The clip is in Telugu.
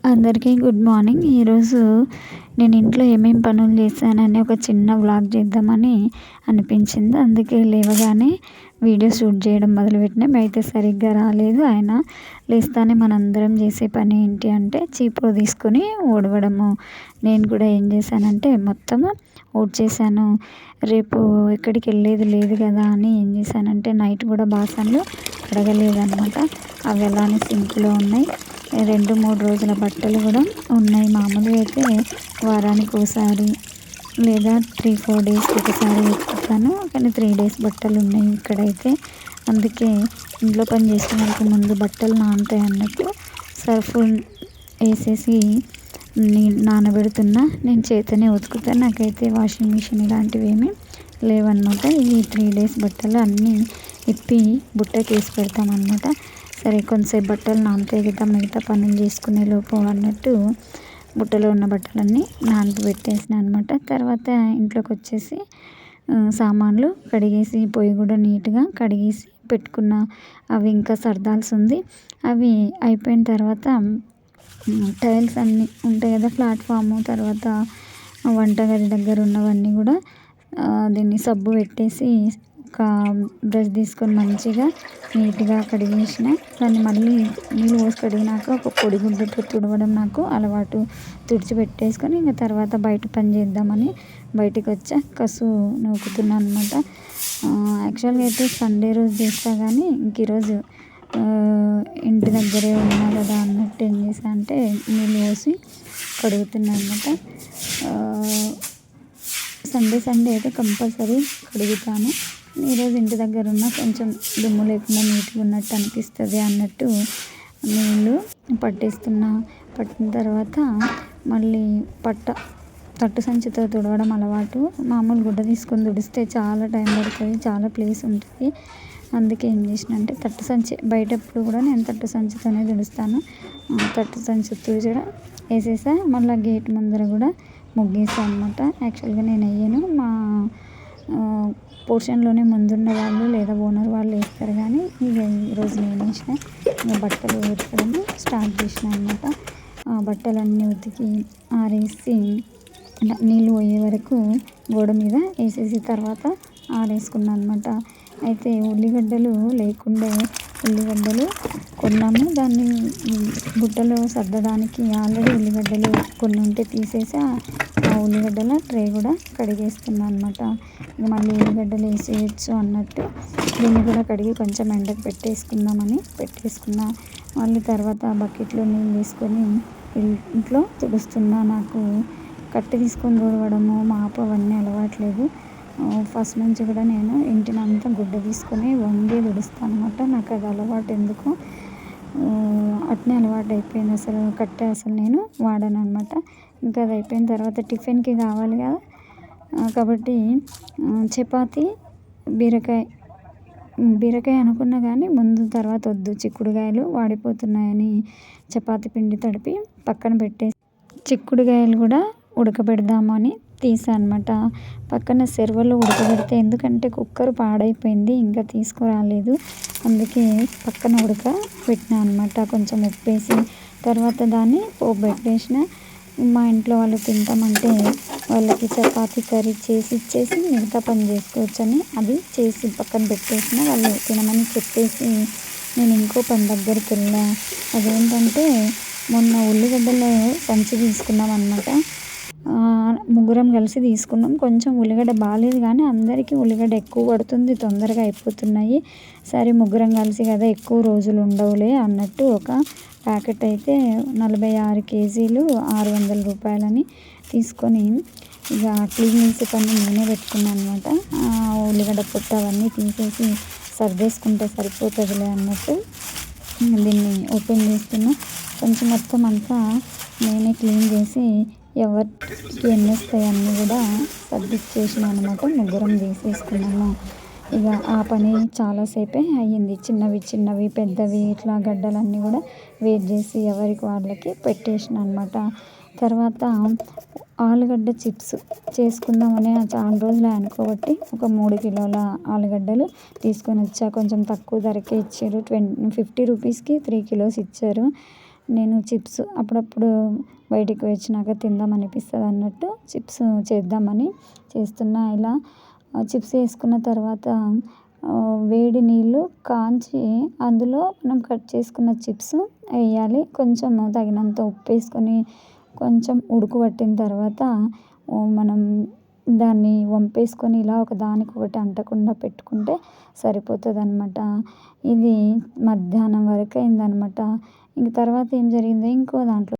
అందరికీ గుడ్ మార్నింగ్. ఈరోజు నేను ఇంట్లో ఏమేం పనులు చేశానని ఒక చిన్న వ్లాగ్ చేద్దామని అనిపించింది. అందుకే లేవగానే వీడియో షూట్ చేయడం మొదలుపెట్టినా. అయితే సరిగ్గా రాలేదు. అయినా లేస్తానే మనందరం చేసే పని ఏంటి అంటే చీపురు తీసుకొని ఊడవడము. నేను కూడా ఏం చేశానంటే మొత్తము ఊడ్చేసాను. రేపు ఎక్కడికి వెళ్ళేది లేదు కదా అని ఏం చేశానంటే నైట్ కూడా బాసన్లు కడగలేదన్నమాట. అవి అలానే సింక్లో ఉన్నాయి. 2-3 రోజుల బట్టలు కూడా ఉన్నాయి. మామూలుగా అయితే వారానికి ఒకసారి లేదా 3-4 డేస్కి ఒకసారి ఉతుకుతాను. కానీ 3 డేస్ బట్టలు ఉన్నాయి ఇక్కడైతే. అందుకే ఇంట్లో పని చేసే వాళ్ళకి ముందు బట్టలు నానుతాయి అన్నట్టు సర్ఫ్ వేసేసి నానబెడుతున్నా. నేను చేతనే ఉతుకుతాను. నాకైతే వాషింగ్ మిషన్ ఇలాంటివి ఏమీ లేవన్నమాట. ఇవి 3 డేస్ బట్టలు అన్నీ ఇప్పి బుట్టకి వేసి పెడతామన్నమాట. సరే కొంతసేపు బట్టలు నానుతాయి కదా మిగతా పనులు చేసుకునే లోపు అన్నట్టు బుట్టలో ఉన్న బట్టలన్నీ నానబెట్టేసిన అనమాట. తర్వాత ఇంట్లోకి వచ్చేసి సామాన్లు కడిగేసి పొయ్యి కూడా నీట్గా కడిగేసి పెట్టుకున్న. అవి ఇంకా సర్దాల్సి ఉంది. అవి అయిపోయిన తర్వాత టైల్స్ అన్నీ ఉంటాయి కదా ప్లాట్ఫాము, తర్వాత వంటగది దగ్గర ఉన్నవన్నీ కూడా దీన్ని సబ్బు పెట్టేసి ఒక బ్రష్ తీసుకొని మంచిగా నీట్గా కడిగేసిన. దాన్ని మళ్ళీ నీళ్ళు పోసి కడిగినాక ఒక పొడి గుడ్డతో తుడవడం నాకు అలవాటు. తుడిచిపెట్టేసుకొని ఇంకా తర్వాత బయట పని చేద్దామని బయటికి వచ్చా. కసు నూకుతున్నాను అనమాట. యాక్చువల్గా అయితే సండే రోజు చేస్తా కానీ ఇంక ఈరోజు ఇంటి దగ్గరే ఉన్నా కదా అన్నట్టు ఏం చేసా అంటే నీళ్ళు పోసి కడుగుతున్నాను అనమాట. సండే అయితే కంపల్సరీ కడుగుతాను. ఈరోజు ఇంటి దగ్గర ఉన్న కొంచెం దుమ్ము లేకుండా నీట్గా ఉన్నట్టు అనిపిస్తుంది అన్నట్టు నీళ్ళు పట్టేస్తున్నా. పట్టిన తర్వాత మళ్ళీ తట్టు సంచితో తుడవడం అలవాటు. మామూలు గుడ్డ తీసుకొని తుడిస్తే చాలా టైం పడుతుంది, చాలా ప్లేస్ ఉంటుంది. అందుకే ఏం చేసిన అంటే తట్టు సంచి బయట ఎప్పుడు కూడా నేను తట్టు సంచితోనే తుడుస్తాను. తట్టు సంచి తుడిచడం వేసేసా. మళ్ళీ గేట్ ముందర కూడా ముగ్గేసాను అనమాట. యాక్చువల్గా నేను వేయను, మా పోర్షన్లోనే ముందున్న వాళ్ళు లేదా ఓనర్ వాళ్ళు వేస్తారు. కానీ ఇక ఈరోజు నేను వేసిన. ఇంకా బట్టలు ఉతకడం స్టార్ట్ చేసిన అనమాట. బట్టలన్నీ ఉతికి ఆరేసి నీళ్ళు పోయే వరకు గోడ మీద వేసేసి తర్వాత ఆరేసుకున్నాను అనమాట. అయితే ఉల్లిగడ్డలు లేకుండే ఉల్లిగడ్డలు కొన్నాము. దాన్ని బుట్టలో సర్దడానికి ఆల్రెడీ ఉల్లిగడ్డలు కొన్ని ఉంటే తీసేసి ఆ ఉల్లిగడ్డల ట్రే కూడా కడిగేస్తున్నాను అనమాట. ఇక మళ్ళీ ఉల్లిగడ్డలు వేసేయచ్చు అన్నట్టు దీన్ని కూడా కడిగి కొంచెం ఎండకు పెట్టేసుకున్నా. మళ్ళీ తర్వాత బకెట్లో నీళ్ళు తీసుకొని ఇంట్లో తుడుస్తున్నా. నాకు కట్టె తీసుకొని తుడవడము మాపు అవన్నీ అలవాట్లేదు. ఫస్ట్ నుంచి కూడా నేను ఇంటినంతా గుడ్డ తీసుకొని వంగే తుడుస్తాను అనమాట. నాకు అది అలవాటు ఎందుకు అట్నే అలవాటు అయిపోయింది. అసలు కట్టె అసలు నేను వాడను అనమాట. ఇంకా అది అయిపోయిన తర్వాత టిఫిన్కి కావాలి కదా కాబట్టి చపాతి బీరకాయ అనుకున్నా కానీ ముందు తర్వాత వద్దు, చిక్కుడుకాయలు వాడిపోతున్నాయని చపాతి పిండి తడిపి పక్కన పెట్టేసి చిక్కుడుకాయలు కూడా ఉడకబెడదామని తీసా అనమాట. పక్కన సెర్వలో ఉడకబెడితే ఎందుకంటే కుక్కర్ పాడైపోయింది, ఇంకా తీసుకురాలేదు. అందుకే పక్కన ఉడకబెట్టినా అనమాట. కొంచెం ఉప్పేసి తర్వాత దాన్ని పోపు పెట్టేసిన. మా ఇంట్లో వాళ్ళు తింటామంటే వాళ్ళకి చపాతీ కర్రీ చేసి ఇచ్చేసి మిగతా పని చేసుకోవచ్చని అది చేసి పక్కన పెట్టేసిన. వాళ్ళు తినమని చెప్పేసి నేను ఇంకో పని దగ్గరికి వెళ్ళా. అదేంటంటే మొన్న ఉల్లిగడ్డల సంచి తీసుకున్నాం అనమాట. ముగ్గురం కలిసి తీసుకున్నాం. కొంచెం ఉల్లిగడ్డ బాగాలేదు కానీ అందరికీ ఉల్లిగడ్డ ఎక్కువ పడుతుంది, తొందరగా అయిపోతున్నాయి. సరే ముగ్గురం కలిసి కదా ఎక్కువ రోజులు ఉండవులే అన్నట్టు ఒక ప్యాకెట్ అయితే 46 కేజీలు 600 రూపాయలని తీసుకొని ఇక క్లీన్ చేసే పని నేనే పెట్టుకున్నాను అనమాట. ఉల్లిగడ్డ పొట్టు అవన్నీ తీసేసి సర్దేసుకుంటే సరిపోతుందిలే అన్నట్టు దీన్ని ఓపెన్ చేస్తున్నా. కొంచెం మొత్తం అంతా నేనే క్లీన్ చేసి ఎవరికి ఎన్ని వస్తాయి అన్నీ కూడా సర్దిచ్చేసిన అనమాట. ముగ్గురం వేసేసుకున్నాము. ఇక ఆ పని చాలాసేపే అయ్యింది. చిన్నవి పెద్దవి ఇట్లా గడ్డలన్నీ కూడా వేట్ చేసి ఎవరికి వాళ్ళకి పెట్టేసిన అనమాట. తర్వాత ఆలుగడ్డ చిప్స్ చేసుకుందామని చాలా రోజులు అనుకోబట్టి ఒక 3 కిలోల ఆలుగడ్డలు తీసుకొని వచ్చా. కొంచెం తక్కువ ధరకే ఇచ్చారు. 50 రూపీస్కి 3 కిలోస్ ఇచ్చారు. నేను చిప్స్ అప్పుడప్పుడు బయటికి వచ్చినాక తిందాం అనిపిస్తుంది అన్నట్టు చిప్స్ చేద్దామని చేస్తున్నా. ఇలా చిప్స్ వేసుకున్న తర్వాత వేడి నీళ్ళు కాంచి అందులో మనం కట్ చేసుకున్న చిప్స్ వేయాలి. కొంచెం తగినంత ఉప్పు వేసుకొని కొంచెం ఉడుకుబట్టిన తర్వాత మనం దాన్ని వంపేసుకొని ఇలా ఒకదానికొకటి అంటకుండా పెట్టుకుంటే సరిపోతుందన్నమాట. ఇది మధ్యాహ్నం వరకు అయిందనమాట. ఇంక తర్వాత ఏం జరిగిందో ఇంకో దాంట్లో